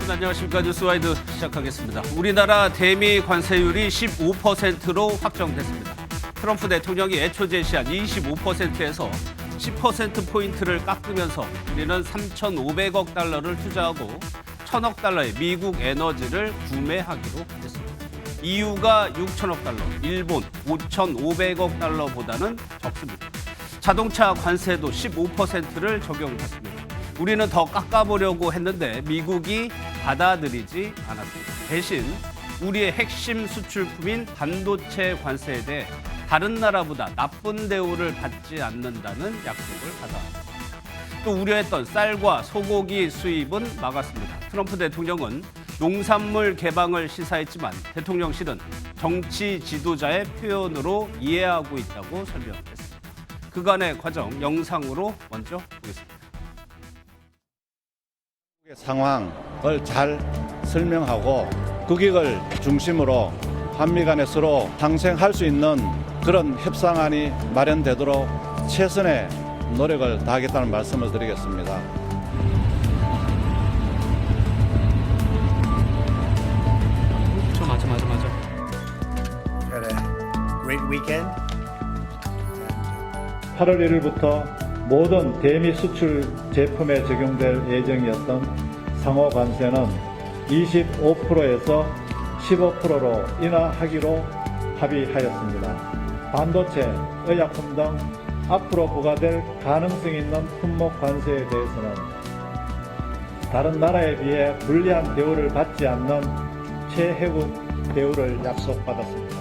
여러분 안녕하십니까. 뉴스와이드 시작하겠습니다. 우리나라 대미 관세율이 15%로 확정됐습니다. 트럼프 대통령이 애초 제시한 25%에서 10%포인트를 깎으면서 우리는 3,500억 달러를 투자하고 1,000억 달러의 미국 에너지를 구매하기로 했습니다. EU가 6,000억 달러, 일본 5,500억 달러보다는 적습니다. 자동차 관세도 15%를 적용했습니다. 우리는 더 깎아보려고 했는데 미국이 받아들이지 않았습니다. 대신 우리의 핵심 수출품인 반도체 관세에 대해 다른 나라보다 나쁜 대우를 받지 않는다는 약속을 받아왔습니다. 또 우려했던 쌀과 소고기 수입은 막았습니다. 트럼프 대통령은 농산물 개방을 시사했지만 대통령실은 정치 지도자의 표현으로 이해하고 있다고 설명했습니다. 그간의 과정 영상으로 먼저 보겠습니다. 상황을 잘 설명하고 국익을 중심으로 한미 간에 서로 상생할 수 있는 그런 협상안이 마련되도록 최선의 노력을 다하겠다는 말씀을 드리겠습니다. 맞아. Had a great weekend. 8월 1일부터 모든 대미 수출 제품에 적용될 예정이었던 상호 관세는 25%에서 15%로 인하하기로 합의하였습니다. 반도체, 의약품 등 앞으로 부과될 가능성 있는 품목 관세에 대해서는 다른 나라에 비해 불리한 대우를 받지 않는 최혜국 대우를 약속받았습니다.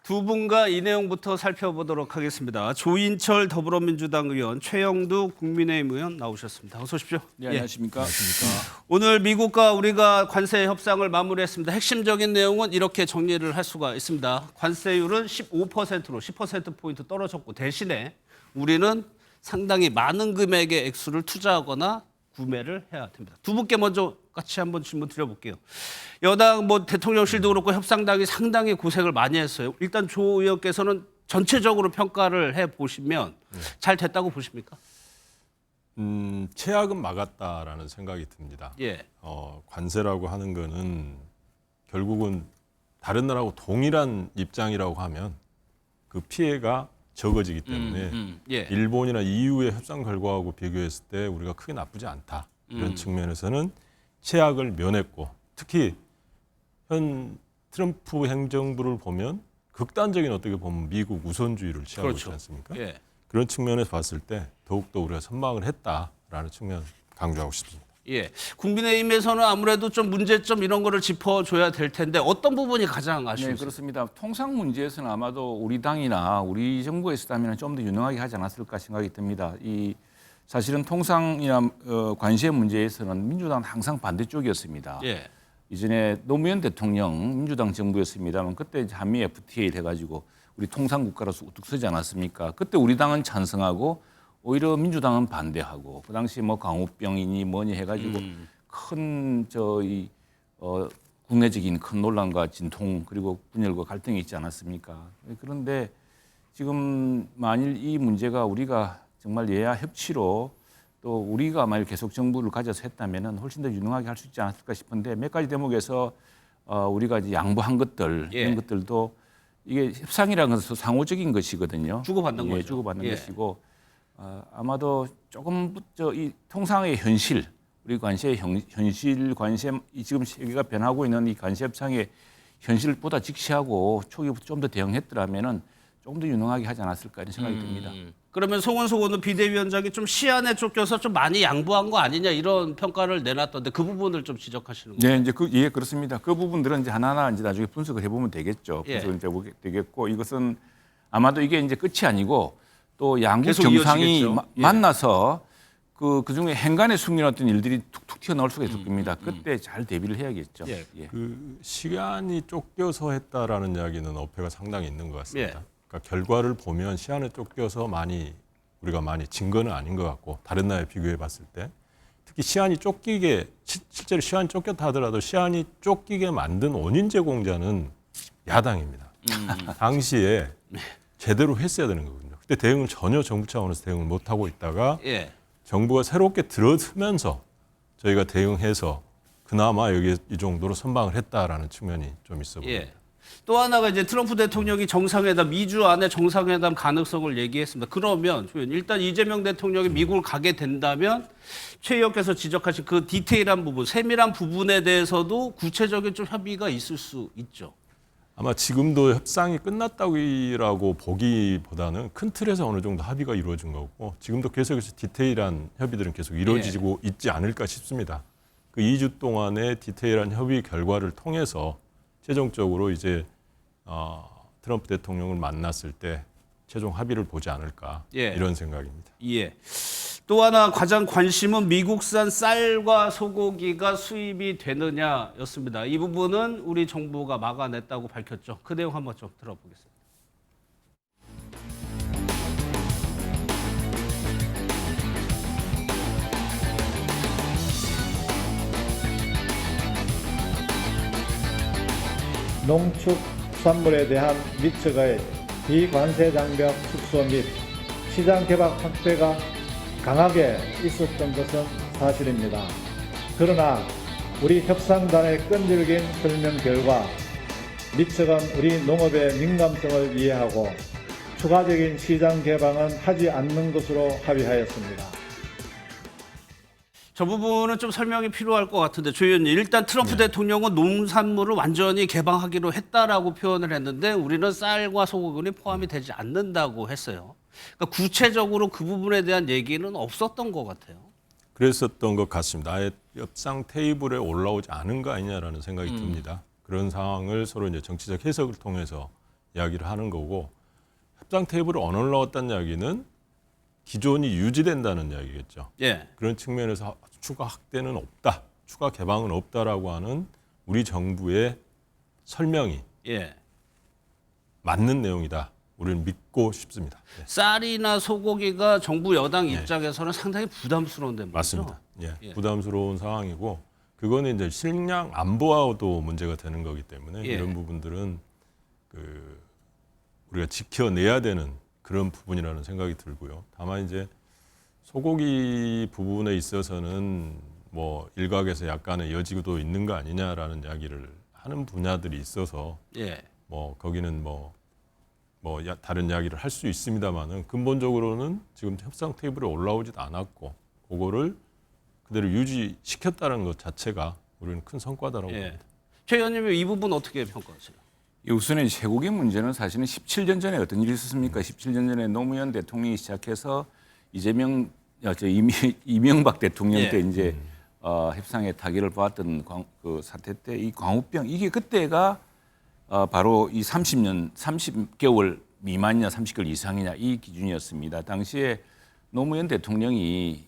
두 분과 이 내용부터 살펴보도록 하겠습니다. 조인철 더불어민주당 의원, 최영두 국민의힘 의원 나오셨습니다. 어서 오십시오. 네, 안녕하십니까. 오늘 미국과 우리가 관세 협상을 마무리했습니다. 핵심적인 내용은 이렇게 정리를 할 수가 있습니다. 관세율은 15%로 10%포인트 떨어졌고 대신에 우리는 상당히 많은 금액의 액수를 투자하거나 구매를 해야 됩니다. 두 분께 먼저 같이 한번 질문 드려볼게요. 여당 대통령실도 그렇고 협상당이 상당히 고생을 많이 했어요. 일단 조 의원께서는 전체적으로 평가를 해보시면 잘 됐다고 보십니까? 최악은 막았다라는 생각이 듭니다. 예. 관세라고 하는 거는 결국은 다른 나라하고 동일한 입장이라고 하면 그 피해가 적어지기 때문에 예. 일본이나 EU의 협상 결과하고 비교했을 때 우리가 크게 나쁘지 않다. 이런 측면에서는 최악을 면했고 특히 현 트럼프 행정부를 보면 극단적인 어떻게 보면 미국 우선주의를 취하고 그렇죠. 있지 않습니까? 예. 그런 측면에서 봤을 때 더욱더 우리가 선방을 했다라는 측면 강조하고 싶습니다. 예. 국민의힘에서는 아무래도 좀 문제점 이런 거를 짚어줘야 될 텐데 어떤 부분이 가장 네, 아쉬우세요? 그렇습니다. 통상 문제에서는 아마도 우리 당이나 우리 정부에 있었다면 좀 더 유능하게 하지 않았을까 생각이 듭니다. 사실은 통상이나 관세 문제에서는 민주당은 항상 반대쪽이었습니다. 예. 이전에 노무현 대통령 민주당 정부였습니다만 그때 한미 FTA 돼가지고 우리 통상 국가로서 우뚝 서지 않았습니까? 그때 우리 당은 찬성하고 오히려 민주당은 반대하고 그 당시 광우병이니 뭐니 해가지고 큰 국내적인 큰 논란과 진통 그리고 분열과 갈등이 있지 않았습니까? 그런데 지금 만일 이 문제가 우리가 정말 여야 협치로 또 우리가 만일 계속 정부를 가져서 했다면은 훨씬 더 유능하게 할 수 있지 않았을까 싶은데 몇 가지 대목에서 우리가 이제 양보한 것들 예. 이런 것들도 이게 협상이라는 것은 상호적인 것이거든요. 주고받는 예, 거죠. 주고받는 예. 것이고 아마도 조금 이 통상의 현실, 우리 관세의 현실 관세 지금 세계가 변하고 있는 이 관세 협상의 현실보다 직시하고 초기부터 좀 더 대응했더라면은 조금 더 유능하게 하지 않았을까 이런 생각이 듭니다. 그러면 송원석 비대위원장이 좀 시안에 쫓겨서 좀 많이 양보한 거 아니냐 이런 평가를 내놨던데 그 부분을 좀 지적하시는 거예요? 네, 이제 그렇습니다. 그 부분들은 이제 하나하나 이제 나중에 분석을 해보면 되겠죠. 예. 분석을 이제 보게 되겠고 이것은 아마도 이게 이제 끝이 아니고 또 양국 계속 정상이 이어지겠죠. 예. 만나서 그 중에 행간에 숨긴 어떤 일들이 툭툭 튀어나올 수가 있을 겁니다. 그때 잘 대비를 해야겠죠. 예. 예. 그 시간이 쫓겨서 했다라는 이야기는 어폐가 상당히 있는 것 같습니다. 예. 그러니까 결과를 보면 시간에 쫓겨서 우리가 많이 진 거는 아닌 것 같고 다른 나라에 비교해 봤을 때 특히 시안이 쫓기게 실제로 시안이 쫓겼다 하더라도 시안이 쫓기게 만든 원인 제공자는 야당입니다. 당시에 제대로 했어야 되는 거거든요. 그때 대응을 전혀 정부 차원에서 대응을 못 하고 있다가 예. 정부가 새롭게 들어서면서 저희가 대응해서 그나마 여기 이 정도로 선방을 했다라는 측면이 좀 있어 보입니다. 예. 또 하나가 이제 트럼프 대통령이 정상회담 2주 안에 정상회담 가능성을 얘기했습니다. 그러면 일단 이재명 대통령이 미국을 가게 된다면 최 의원께서 지적하신 그 디테일한 부분, 세밀한 부분에 대해서도 구체적인 좀 협의가 있을 수 있죠. 아마 지금도 협상이 끝났다고 보기보다는 큰 틀에서 어느 정도 합의가 이루어진 거고 지금도 계속해서 디테일한 협의들은 계속 이루어지고 있지 않을까 싶습니다. 그 2주 동안의 디테일한 협의 결과를 통해서 최종적으로 이제 트럼프 대통령을 만났을 때 최종 합의를 보지 않을까 이런 생각입니다. 예. 또 하나 가장 관심은 미국산 쌀과 소고기가 수입이 되느냐였습니다. 이 부분은 우리 정부가 막아냈다고 밝혔죠. 그 내용 한번 좀 들어보겠습니다. 농축산물에 대한 미처가의 비관세 장벽 축소 및 시장 개방 확대가 강하게 있었던 것은 사실입니다. 그러나 우리 협상단의 끈질긴 설명 결과 미처간 우리 농업의 민감성을 이해하고 추가적인 시장 개방은 하지 않는 것으로 합의하였습니다. 저 부분은 좀 설명이 필요할 것 같은데 조 의원님, 일단 트럼프 대통령은 농산물을 완전히 개방하기로 했다라고 표현을 했는데 우리는 쌀과 소고기는 포함이 되지 않는다고 했어요. 그러니까 구체적으로 그 부분에 대한 얘기는 없었던 것 같아요. 그랬었던 것 같습니다. 아예 협상 테이블에 올라오지 않은 거 아니냐라는 생각이 듭니다. 그런 상황을 서로 이제 정치적 해석을 통해서 이야기를 하는 거고 협상 테이블에 안 올라왔다는 이야기는 기존이 유지된다는 이야기겠죠. 예. 그런 측면에서 추가 확대는 없다, 추가 개방은 없다라고 하는 우리 정부의 설명이 맞는 내용이다. 우리는 믿고 싶습니다. 네. 쌀이나 소고기가 정부 여당 입장에서는 상당히 부담스러운데 말이죠. 맞습니다. 부담스러운 상황이고 그거는 이제 식량 안보와도 문제가 되는 거기 때문에 이런 부분들은 우리가 지켜내야 되는 그런 부분이라는 생각이 들고요. 다만 이제 소고기 부분에 있어서는 뭐 일각에서 약간의 여지도 있는 거 아니냐라는 이야기를 하는 분야들이 있어서 뭐 거기는 다른 이야기를 할 수 있습니다만은 근본적으로는 지금 협상 테이블에 올라오지도 않았고 그거를 그대로 유지시켰다는 것 자체가 우리는 큰 성과다라고 봅니다. 최 의원님이 이 부분 어떻게 평가하세요? 우선은 쇠고기 문제는 사실은 17년 전에 어떤 일이 있었습니까? 17년 전에 노무현 대통령이 시작해서 이명박 대통령 때 이제 협상의 타결을 받았던 그 사태 때 이 광우병 이게 그때가 바로 이 30개월 미만이냐 30개월 이상이냐 이 기준이었습니다. 당시에 노무현 대통령이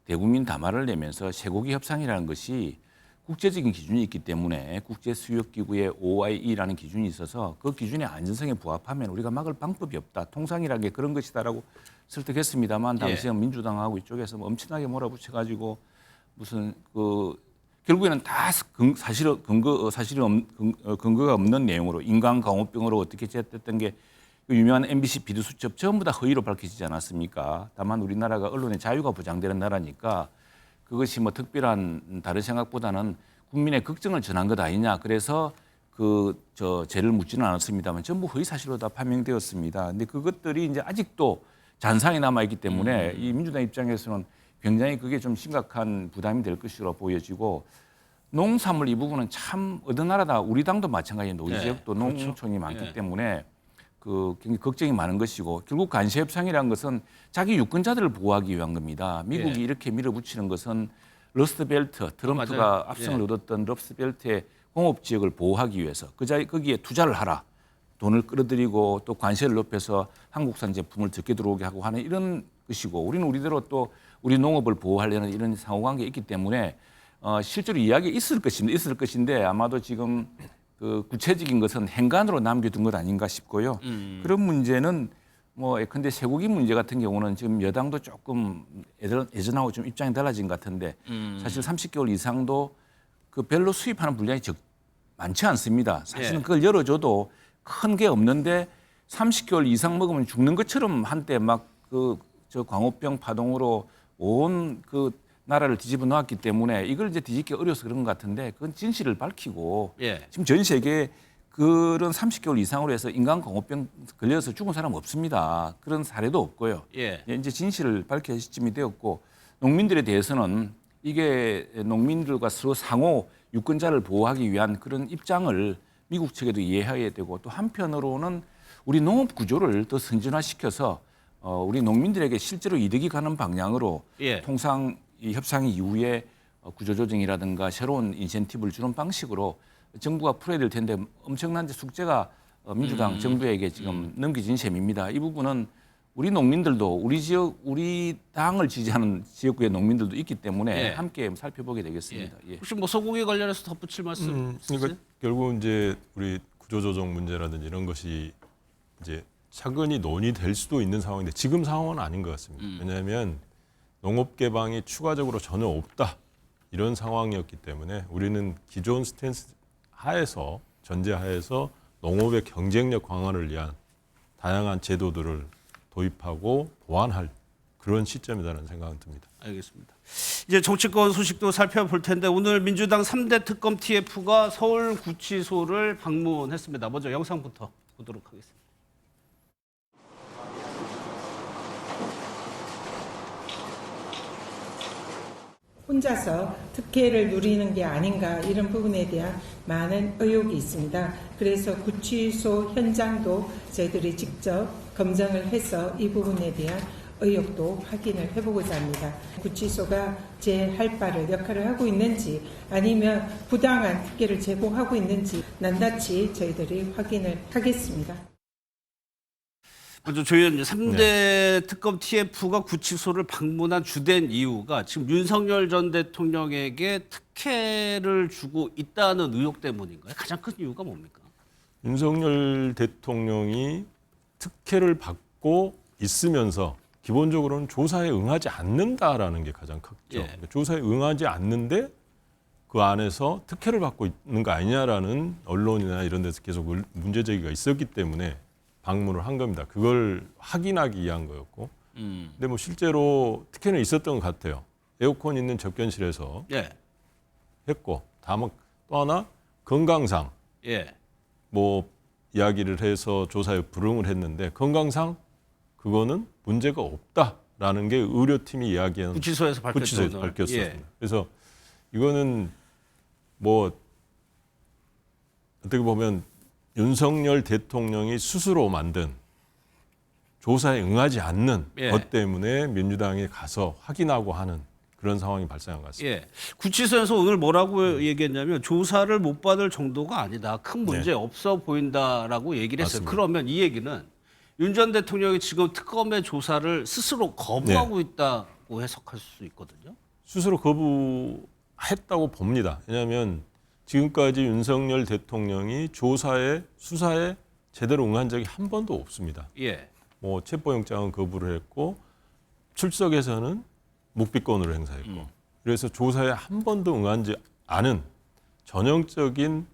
대국민 담화를 내면서 쇠고기 협상이라는 것이 국제적인 기준이 있기 때문에 국제수역기구의 OIE라는 기준이 있어서 그 기준의 안전성에 부합하면 우리가 막을 방법이 없다. 통상이라는 게 그런 것이다라고 설득했습니다만 당시에 민주당하고 이쪽에서 엄청나게 몰아붙여가지고 무슨 결국에는 다 근거가 없는 내용으로 인간광우병으로 어떻게 제했던 게 유명한 MBC 비두수첩 전부 다 허위로 밝혀지지 않았습니까? 다만 우리나라가 언론의 자유가 보장되는 나라니까 그것이 뭐 특별한 다른 생각보다는 국민의 걱정을 전한 것 아니냐. 그래서 죄를 묻지는 않았습니다만 전부 허위 사실로 다 판명되었습니다. 근데 그것들이 이제 아직도 잔상이 남아 있기 때문에 이 민주당 입장에서는 굉장히 그게 좀 심각한 부담이 될 것으로 보여지고 농산물 이 부분은 참 어느 나라다 우리 당도 마찬가지예요. 우리 지역도 농촌이 많기 때문에 굉장히 걱정이 많은 것이고 결국 관세 협상이라는 것은 자기 유권자들을 보호하기 위한 겁니다. 미국이 이렇게 밀어붙이는 것은 러스트벨트, 트럼프가 압승을 얻었던 러스트벨트의 공업 지역을 보호하기 위해서 거기에 투자를 하라. 돈을 끌어들이고 또 관세를 높여서 한국산 제품을 적게 들어오게 하고 하는 이런 것이고 우리는 우리대로 또 우리 농업을 보호하려는 이런 상호관계가 있기 때문에 실제로 이야기가 있을 것인데 아마도 지금 그 구체적인 것은 행간으로 남겨둔 것 아닌가 싶고요. 그런 문제는 예컨대 쇠고기 문제 같은 경우는 지금 여당도 조금 예전하고 좀 입장이 달라진 것 같은데 사실 30개월 이상도 별로 수입하는 분량이 많지 않습니다. 사실은 그걸 열어줘도 큰 게 없는데 30개월 이상 먹으면 죽는 것처럼 한때 막 광우병 파동으로 온 나라를 뒤집어 놓았기 때문에 이걸 이제 뒤집기 어려워서 그런 것 같은데 그건 진실을 밝히고 예. 지금 전 세계에 그런 30개월 이상으로 해서 인간공업병 걸려서 죽은 사람 없습니다. 그런 사례도 없고요. 예. 이제 진실을 밝혀야 시점이 되었고 농민들에 대해서는 이게 농민들과 서로 상호 유권자를 보호하기 위한 그런 입장을 미국 측에도 이해해야 되고 또 한편으로는 우리 농업 구조를 더 선진화시켜서 우리 농민들에게 실제로 이득이 가는 방향으로 예. 통상 이 협상 이후에 구조조정이라든가 새로운 인센티브를 주는 방식으로 정부가 풀어야 될 텐데 엄청난 숙제가 민주당 정부에게 지금 넘겨진 셈입니다. 이 부분은 우리 농민들도 우리 지역, 우리 당을 지지하는 지역구의 농민들도 있기 때문에 예. 함께 살펴보게 되겠습니다. 예. 혹시 뭐 소고기 관련해서 덧붙일 말씀 있으세요? 그러니까 결국 이제 우리 구조조정 문제라든지 이런 것이 이제 차근히 논의될 수도 있는 상황인데 지금 상황은 아닌 것 같습니다. 왜냐하면 농업 개방이 추가적으로 전혀 없다 이런 상황이었기 때문에 우리는 기존 스탠스 하에서 전제 하에서 농업의 경쟁력 강화를 위한 다양한 제도들을 도입하고 보완할 그런 시점이라는 생각은 듭니다. 알겠습니다. 이제 정치권 소식도 살펴볼 텐데 오늘 민주당 3대 특검 TF가 서울 구치소를 방문했습니다. 먼저 영상부터 보도록 하겠습니다. 혼자서 특혜를 누리는 게 아닌가 이런 부분에 대한 많은 의혹이 있습니다. 그래서 구치소 현장도 저희들이 직접 검증을 해서 이 부분에 대한 의혹도 확인을 해보고자 합니다. 구치소가 제 할 바를 역할을 하고 있는지 아니면 부당한 특혜를 제공하고 있는지 낱낱이 저희들이 확인을 하겠습니다. 먼저 조 의원님, 3대 특검 TF가 구치소를 방문한 주된 이유가 지금 윤석열 전 대통령에게 특혜를 주고 있다는 의혹 때문인가요? 가장 큰 이유가 뭡니까? 윤석열 대통령이 특혜를 받고 있으면서 기본적으로는 조사에 응하지 않는다라는 게 가장 컸죠. 예. 그러니까 조사에 응하지 않는데 그 안에서 특혜를 받고 있는 거 아니냐라는 언론이나 이런 데서 계속 문제 제기가 있었기 때문에 방문을 한 겁니다. 그걸 확인하기 위한 거였고. 근데 뭐 실제로 특혜는 있었던 것 같아요. 에어컨 있는 접견실에서 예. 했고, 다만 또 하나 건강상 예. 뭐 이야기를 해서 조사에 불응을 했는데 건강상 그거는 문제가 없다라는 게 의료팀이 이야기한 구치소에서 밝혔죠. 구치소에서 오늘. 밝혔습니다. 예. 그래서 이거는 뭐 어떻게 보면 윤석열 대통령이 스스로 만든 조사에 응하지 않는 예. 것 때문에 민주당이 가서 확인하고 하는 그런 상황이 발생한 것 같습니다. 예. 구치소에서 오늘 뭐라고 얘기했냐면 조사를 못 받을 정도가 아니다. 큰 문제 없어 보인다라고 얘기를 했어요. 맞습니다. 그러면 이 얘기는 윤 전 대통령이 지금 특검의 조사를 스스로 거부하고 있다고 해석할 수 있거든요. 스스로 거부했다고 봅니다. 왜냐하면 지금까지 윤석열 대통령이 조사에 수사에 제대로 응한 적이 한 번도 없습니다. 예. 뭐 체포영장은 거부를 했고 출석에서는 묵비권으로 행사했고 그래서 조사에 한 번도 응하지 않은 전형적인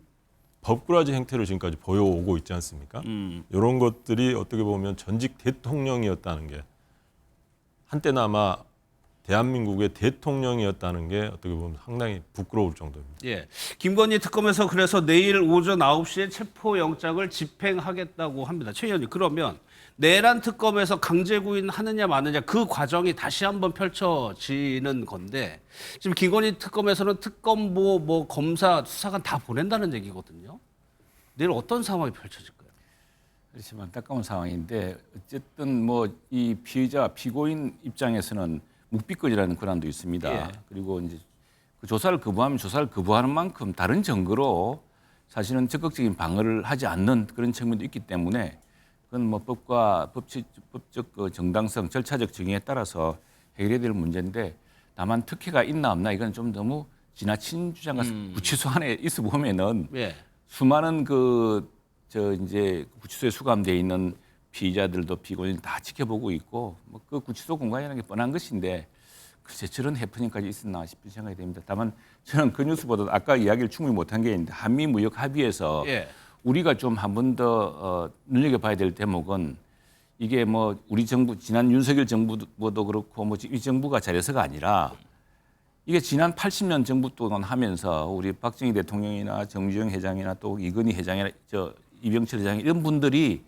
법꾸라지 행태를 지금까지 보여오고 있지 않습니까? 이런 것들이 어떻게 보면 전직 대통령이었다는 게 한때나마 대한민국의 대통령이었다는 게 어떻게 보면 상당히 부끄러울 정도입니다. 예. 김건희 특검에서 그래서 내일 오전 9시에 체포영장을 집행하겠다고 합니다. 최 의원님, 그러면 내란 특검에서 강제 구인하느냐 마느냐 그 과정이 다시 한번 펼쳐지는 건데 지금 김건희 특검에서는 특검보 뭐 검사 수사관 다 보낸다는 얘기거든요. 내일 어떤 상황이 펼쳐질까요? 그렇지만 안타까운 상황인데 어쨌든 뭐 이 피의자 피고인 입장에서는 묵비권이라는 권한도 있습니다. 예. 그리고 이제 그 조사를 거부하면 조사를 거부하는 만큼 다른 증거로 사실은 적극적인 방어를 하지 않는 그런 측면도 있기 때문에 그건 뭐 법과 법적 그 정당성, 절차적 정의에 따라서 해결해야 될 문제인데 다만 특혜가 있나 없나 이건 좀 너무 지나친 주장 같습니다. 구치소 안에 있어 보면은 예. 수많은 이제 구치소에 수감되어 있는 피의자들도 피고인 다 지켜보고 있고 뭐 그 구치소 공간이라는 게 뻔한 것인데 글쎄 저런 해프닝까지 있었나 싶은 생각이 됩니다. 다만 저는 그 뉴스보다 아까 이야기를 충분히 못한 게 있는데 한미 무역 합의에서 예. 우리가 좀 한 번 더 눈여겨봐야 될 대목은 이게 뭐 우리 정부 지난 윤석열 정부도 그렇고 뭐 이 정부가 잘해서가 아니라 이게 지난 80년 정부 동안 하면서 우리 박정희 대통령이나 정주영 회장이나 또 이건희 회장이나 이병철 회장 이런 분들이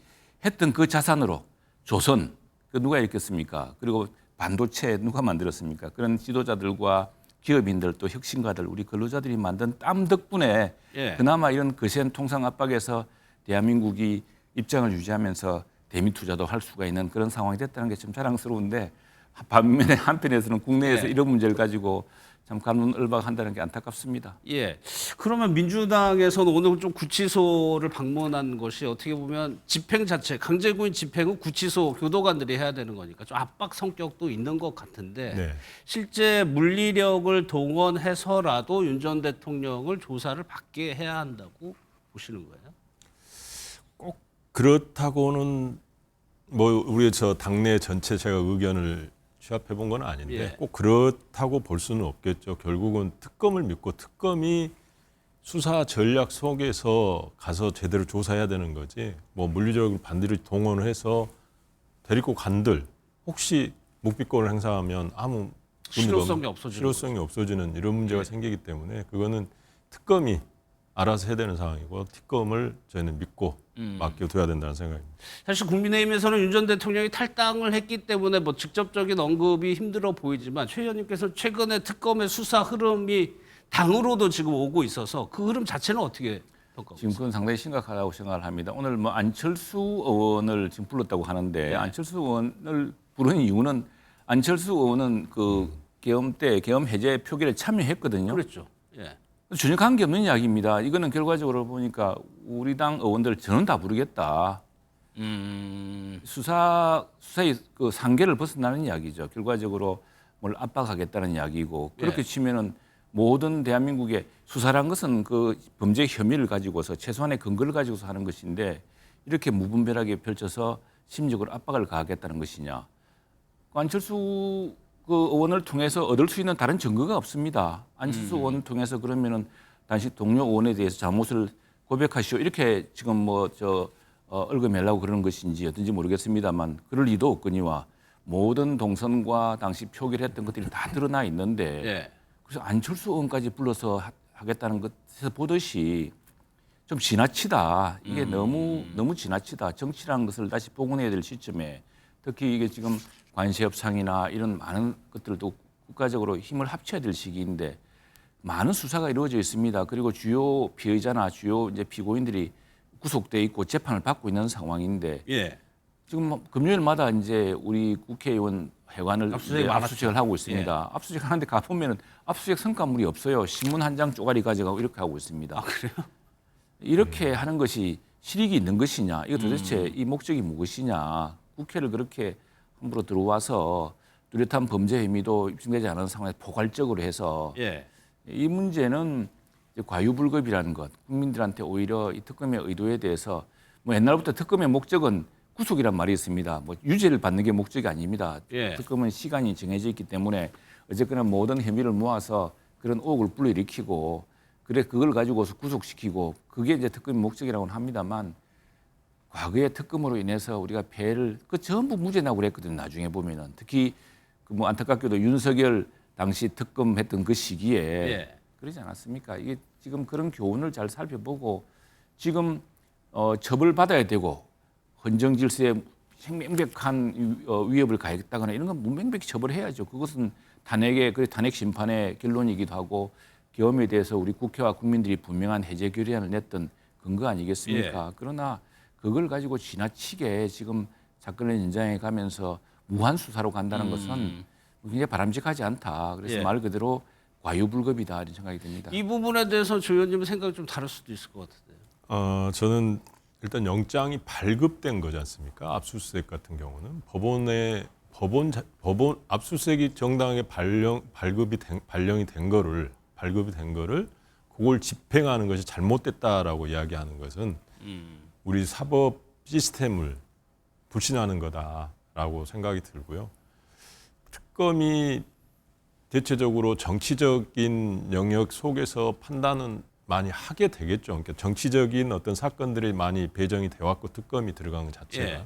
했던 그 자산으로 조선 그 누가 일으켰습니까? 그리고 반도체 누가 만들었습니까? 그런 지도자들과 기업인들 또 혁신가들 우리 근로자들이 만든 땀 덕분에 예. 그나마 이런 거센 통상 압박에서 대한민국이 입장을 유지하면서 대미 투자도 할 수가 있는 그런 상황이 됐다는 게 좀 자랑스러운데 반면에 한편에서는 국내에서 예. 이런 문제를 가지고 참 가문을박한다는 게 안타깝습니다. 예. 그러면 민주당에서는 오늘 좀 구치소를 방문한 것이 어떻게 보면 집행 자체, 강제구인 집행은 구치소 교도관들이 해야 되는 거니까 좀 압박 성격도 있는 것 같은데 네. 실제 물리력을 동원해서라도 윤 전 대통령을 조사를 받게 해야 한다고 보시는 거예요? 꼭 그렇다고는 뭐 우리 저 당내 전체 제가 의견을 취합해 본 건 아닌데 예. 꼭 그렇다고 볼 수는 없겠죠. 결국은 특검을 믿고 특검이 수사 전략 속에서 가서 제대로 조사해야 되는 거지. 뭐 물리적으로 반드시 동원을 해서 데리고 간들 혹시 묵비권을 행사하면 아무 실효성이 없어지는 실효성이 없어지는 이런 문제가 생기기 때문에 그거는 특검이 알아서 해야 되는 상황이고 특검을 저희는 믿고 맡겨둬야 된다는 생각입니다. 사실 국민의힘에서는 윤 전 대통령이 탈당을 했기 때문에 뭐 직접적인 언급이 힘들어 보이지만 최 의원님께서 최근에 특검의 수사 흐름이 당으로도 지금 오고 있어서 그 흐름 자체는 어떻게 평가하고 지금 있어요? 그건 상당히 심각하다고 생각을 합니다. 오늘 뭐 안철수 의원을 지금 불렀다고 하는데 안철수 의원을 부른 이유는 안철수 의원은 그 계엄 때 계엄 해제 표결에 참여했거든요. 그렇죠. 예. 전혀 관계없는 이야기입니다. 이거는 결과적으로 보니까 우리 당 의원들 저는 다 부르겠다. 수사의 그 상계를 벗어나는 이야기죠. 결과적으로 뭘 압박하겠다는 이야기고 그렇게 예. 치면은 모든 대한민국의 수사란 것은 그 범죄 혐의를 가지고서 최소한의 근거를 가지고서 하는 것인데 이렇게 무분별하게 펼쳐서 심리적으로 압박을 가하겠다는 것이냐. 안철수 그 의원을 통해서 얻을 수 있는 다른 증거가 없습니다. 안철수 의원을 통해서 그러면은 당시 동료 의원에 대해서 잘못을 고백하시오 이렇게 지금 얼금하려고 그러는 것인지 어떤지 모르겠습니다만 그럴 리도 없거니와 모든 동선과 당시 표결했던 것들이 다 드러나 있는데 예. 그래서 안철수 의원까지 불러서 하겠다는 것에서 보듯이 좀 지나치다. 이게 너무 지나치다. 정치라는 것을 다시 복원해야 될 시점에 특히 이게 지금 관세 협상이나 이런 많은 것들도 국가적으로 힘을 합쳐야 될 시기인데 많은 수사가 이루어져 있습니다. 그리고 주요 피의자나 주요 이제 피고인들이 구속돼 있고 재판을 받고 있는 상황인데 예. 지금 금요일마다 이제 우리 국회의원 회관을 압수수색이 이제 압수수색을 하고 있습니다. 예. 압수수색 하는데 가 보면은 압수수색 성과물이 없어요. 신문 한 장 쪼가리 가져가고 이렇게 하고 있습니다. 아 그래요? 이렇게 하는 것이 실익이 있는 것이냐? 이거 도대체 이 목적이 무엇이냐? 국회를 그렇게 함부로 들어와서 뚜렷한 범죄 혐의도 입증되지 않은 상황에 포괄적으로 해서 예. 이 문제는 이제 과유불급이라는 것, 국민들한테 오히려 이 특검의 의도에 대해서 뭐 옛날부터 특검의 목적은 구속이란 말이 있습니다. 뭐 유죄를 받는 게 목적이 아닙니다. 예. 특검은 시간이 정해져 있기 때문에 어쨌거나 모든 혐의를 모아서 그런 의혹을 불러일으키고 그래 그걸 가지고서 구속시키고 그게 이제 특검의 목적이라고는 합니다만 과거의 특검으로 인해서 우리가 폐해를 그 전부 무죄나고 그랬거든요. 나중에 보면은 특히 그 뭐 안타깝게도 윤석열 당시 특검했던 그 시기에 예. 그러지 않았습니까? 이게 지금 그런 교훈을 잘 살펴보고 지금 처벌받아야 되고 헌정 질서에 명백한 위협을 가했다거나 이런 건 명백히 처벌해야죠. 그것은 탄핵 심판의 결론이기도 하고 계엄에 대해서 우리 국회와 국민들이 분명한 해제 결의안을 냈던 근거 아니겠습니까? 그러나 그걸 가지고 지나치게 지금 사건의 연장에 가면서 무한 수사로 간다는 것은 굉장히 바람직하지 않다. 그래서 예. 말 그대로 과유불급이다 이런 생각이 듭니다. 이 부분에 대해서 조 의원님 생각이 좀 다를 수도 있을 것 같은데요. 저는 일단 영장이 발급된 거지 않습니까? 압수수색 같은 경우는 법원 압수수색이 정당하게 발급이 된 거를 그걸 집행하는 것이 잘못됐다라고 이야기하는 것은 우리 사법 시스템을 불신하는 거다라고 생각이 들고요. 특검이 대체적으로 정치적인 영역 속에서 판단은 많이 하게 되겠죠. 그러니까 정치적인 어떤 사건들이 많이 배정이 돼 왔고 특검이 들어간 것 자체가 예.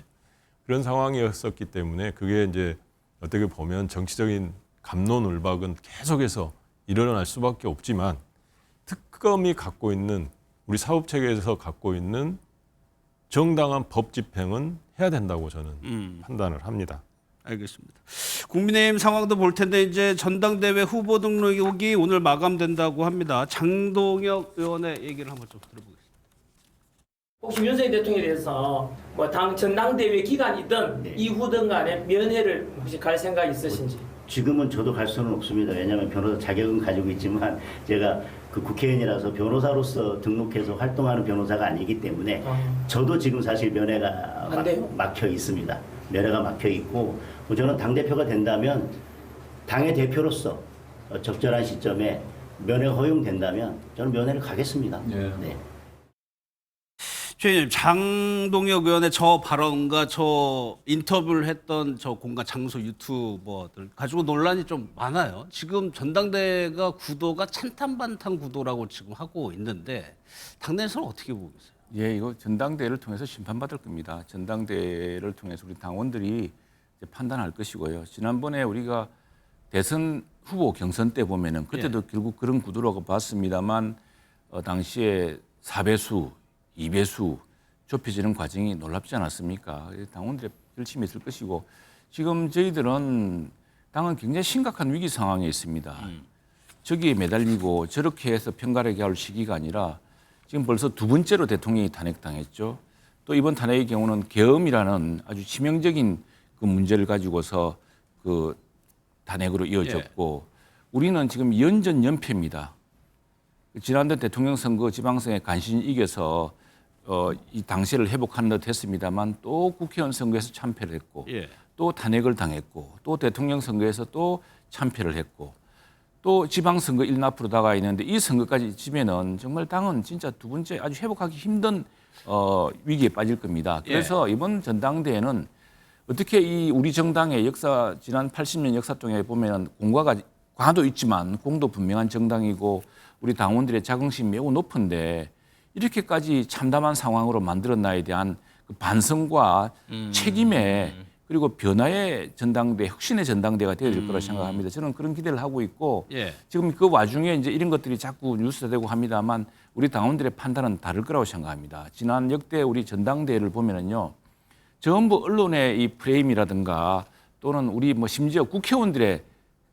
그런 상황이었었기 때문에 그게 이제 어떻게 보면 정치적인 갑론을박은 계속해서 일어날 수밖에 없지만 특검이 갖고 있는 우리 사법체계에서 갖고 있는 정당한 법 집행은 해야 된다고 저는 판단을 합니다. 알겠습니다. 국민의힘 상황도 볼 텐데 이제 전당대회 후보 등록이 오늘 마감된다고 합니다. 장동혁 의원의 얘기를 한번 좀 들어보겠습니다. 혹시 윤석열 대통령에 대해서 뭐 당 전당대회 기간이든 네. 이후든 간에 면회를 혹시 갈 생각 있으신지? 지금은 저도 갈 수는 없습니다. 왜냐하면 변호사 자격은 가지고 있지만 제가 그 국회의원이라서 변호사로서 등록해서 활동하는 변호사가 아니기 때문에 저도 지금 사실 면회가 안 돼요? 막혀 있습니다. 면회가 막혀 있고 저는 당대표가 된다면 당의 대표로서 적절한 시점에 면회가 허용된다면 저는 면회를 가겠습니다. 네. 최의원님, 장동혁 의원의 저 발언과 저 인터뷰를 했던 저 공간 장소 유튜버들 가지고 논란이 좀 많아요. 지금 전당대회가 구도가 찬탄반탄 구도라고 지금 하고 있는데 당내에서는 어떻게 보고 계세요? 예, 이거 전당대회를 통해서 심판받을 겁니다. 전당대회를 통해서 우리 당원들이 이제 판단할 것이고요. 지난번에 우리가 대선 후보 경선 때 보면은 그때도 결국 그런 구도라고 봤습니다만 당시에 4배수, 2배수 좁혀지는 과정이 놀랍지 않았습니까? 당원들의 결심이 있을 것이고 지금 저희들은 당은 굉장히 심각한 위기 상황에 있습니다. 저기에 매달리고 저렇게 해서 편가르게 할 시기가 아니라 지금 벌써 두 번째로 대통령이 탄핵당했죠. 또 이번 탄핵의 경우는 계엄이라는 아주 치명적인 그 문제를 가지고서 그 탄핵으로 이어졌고 우리는 지금 연전연패입니다. 지난번 대통령 선거 지방선거에 간신히 이겨서 이 당시를 회복하는 듯 했습니다만 또 국회의원 선거에서 참패를 했고 또 탄핵을 당했고 또 대통령 선거에서 또 참패를 했고 또 지방선거 1납으로 다가 있는데 이 선거까지 지면은 정말 당은 진짜 두 번째 아주 회복하기 힘든 위기에 빠질 겁니다. 그래서 이번 전당대회는 어떻게 이 우리 정당의 역사 지난 80년 역사 통해 보면은 공과가 과도 있지만 공도 분명한 정당이고 우리 당원들의 자긍심이 매우 높은데 이렇게까지 참담한 상황으로 만들어놔에 대한 그 반성과 책임에 그리고 변화의 전당대, 혁신의 전당대가 되어야 될 거라 생각합니다. 저는 그런 기대를 하고 있고 지금 그 와중에 이제 이런 것들이 자꾸 뉴스가 되고 합니다만 우리 당원들의 판단은 다를 거라고 생각합니다. 지난 역대 우리 전당대회를 보면은요, 전부 언론의 이 프레임이라든가 또는 우리 뭐 심지어 국회의원들의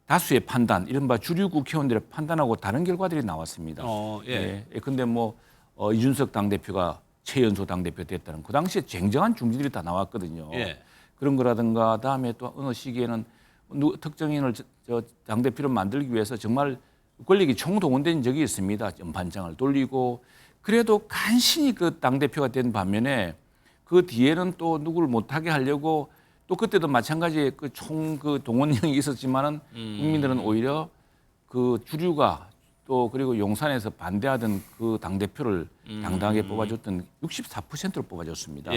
다수의 판단, 이른바 주류 국회의원들의 판단하고 다른 결과들이 나왔습니다. 근데 뭐 이준석 당대표가 최연소 당대표 됐다는 그 당시에 쟁쟁한 중지들이 다 나왔거든요. 그런 거라든가 다음에 또 어느 시기에는 특정인을 당대표로 만들기 위해서 정말 권력이 총동원된 적이 있습니다. 연판장을 돌리고 그래도 간신히 그 당대표가 된 반면에 그 뒤에는 또 누구를 못하게 하려고 또 그때도 마찬가지의 그 동원령이 있었지만은 국민들은 오히려 그 주류가 또 그리고 용산에서 반대하던 그 당대표를 당당하게 뽑아줬던 64%로 뽑아줬습니다.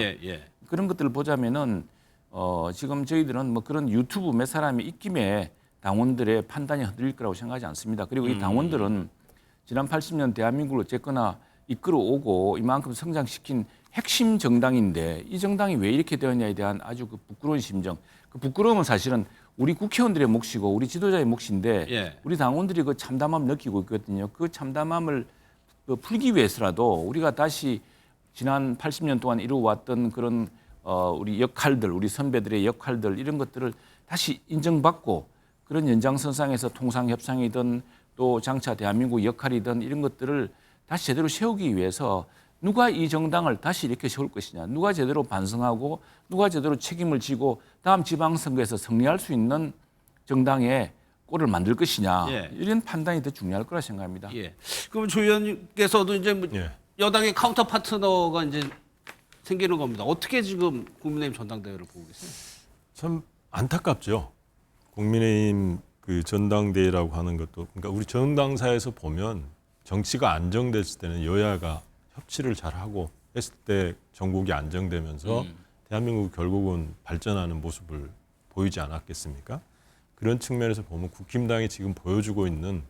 그런 것들을 보자면은 지금 저희들은 뭐 그런 유튜브 몇 사람이 입김에 당원들의 판단이 흔들릴 거라고 생각하지 않습니다. 그리고 이 당원들은 지난 80년 대한민국을 어쨌거나 이끌어오고 이만큼 성장시킨 핵심 정당인데 이 정당이 왜 이렇게 되었냐에 대한 아주 그 부끄러운 심정. 그 부끄러움은 사실은 우리 국회의원들의 몫이고 우리 지도자의 몫인데 우리 당원들이 그 참담함을 느끼고 있거든요. 그 참담함을 풀기 위해서라도 우리가 다시 지난 80년 동안 이루어왔던 그런 우리 역할들, 우리 선배들의 역할들 이런 것들을 다시 인정받고 그런 연장선상에서 통상협상이든 또 장차 대한민국 역할이든 이런 것들을 다시 제대로 세우기 위해서 누가 이 정당을 다시 이렇게 세울 것이냐, 누가 제대로 반성하고 누가 제대로 책임을 지고 다음 지방선거에서 승리할 수 있는 정당의 꼴을 만들 것이냐 이런 판단이 더 중요할 거라 생각합니다. 그럼 조 의원님께서도 이제 뭐 여당의 카운터 파트너가 이제 생기는 겁니다. 어떻게 지금 국민의힘 전당대회를 보고 계세요? 참 안타깝죠. 국민의힘 그 전당대회라고 하는 것도 그러니까 우리 정당사에서 보면 정치가 안정됐을 때는 여야가 협치를 잘하고 했을 때 전국이 안정되면서 대한민국 결국은 발전하는 모습을 보이지 않았겠습니까? 그런 측면에서 보면 국힘당이 지금 보여주고 있는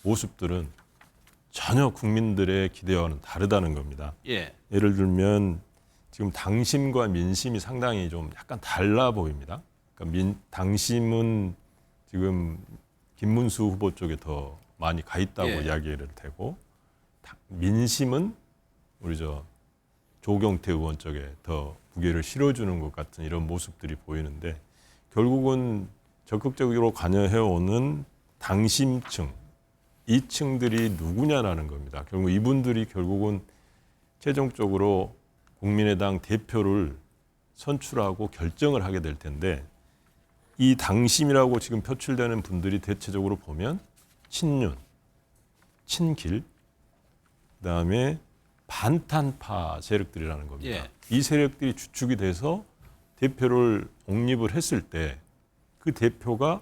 모습들은 전혀 국민들의 기대와는 다르다는 겁니다. 예를 들면 지금 당심과 민심이 상당히 좀 약간 달라 보입니다. 그러니까 당심은 지금 김문수 후보 쪽에 더 많이 가 있다고 예. 이야기를 되고 민심은 우리 조경태 의원 쪽에 더 무게를 실어주는 것 같은 이런 모습들이 보이는데 결국은 적극적으로 관여해오는 당심층, 이 층들이 누구냐라는 겁니다. 결국 이분들이 결국은 최종적으로 국민의당 대표를 선출하고 결정을 하게 될 텐데 이 당심이라고 지금 표출되는 분들이 대체적으로 보면 친윤, 친길, 그다음에 반탄파 세력들이라는 겁니다. 예. 이 세력들이 주축이 돼서 대표를 옹립을 했을 때 그 대표가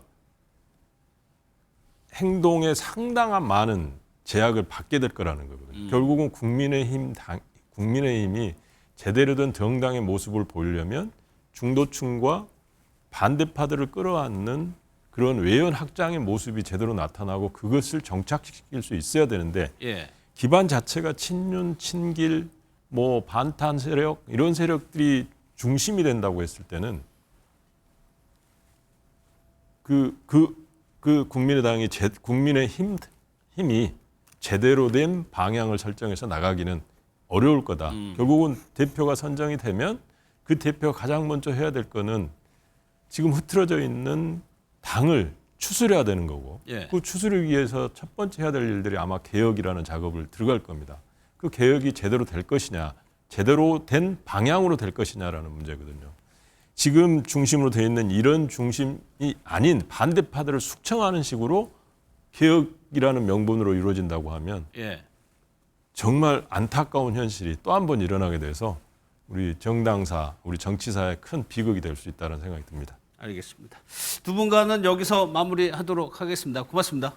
행동에 상당한 많은 제약을 받게 될 거라는 거거든요. 결국은 국민의힘이 제대로 된 정당의 모습을 보이려면 중도층과 반대파들을 끌어안는 그런 외연 확장의 모습이 제대로 나타나고 그것을 정착시킬 수 있어야 되는데 예. 기반 자체가 친윤, 친길, 뭐 반탄 세력 이런 세력들이 중심이 된다고 했을 때는 국민의당이 국민의힘이 제대로 된 방향을 설정해서 나가기는 어려울 거다. 결국은 대표가 선정이 되면 그 대표가 가장 먼저 해야 될 거는 지금 흐트러져 있는 당을 추스려야 되는 거고 예. 그 추스르기 위해서 첫 번째 해야 될 일들이 아마 개혁이라는 작업을 들어갈 겁니다. 그 개혁이 제대로 될 것이냐, 제대로 된 방향으로 될 것이냐라는 문제거든요. 지금 중심으로 되어 있는 이런 중심이 아닌 반대파들을 숙청하는 식으로 개혁이라는 명분으로 이루어진다고 하면 예. 정말 안타까운 현실이 또 한 번 일어나게 돼서 우리 정당사, 우리 정치사에 큰 비극이 될 수 있다는 생각이 듭니다. 알겠습니다. 두 분과는 여기서 마무리하도록 하겠습니다. 고맙습니다.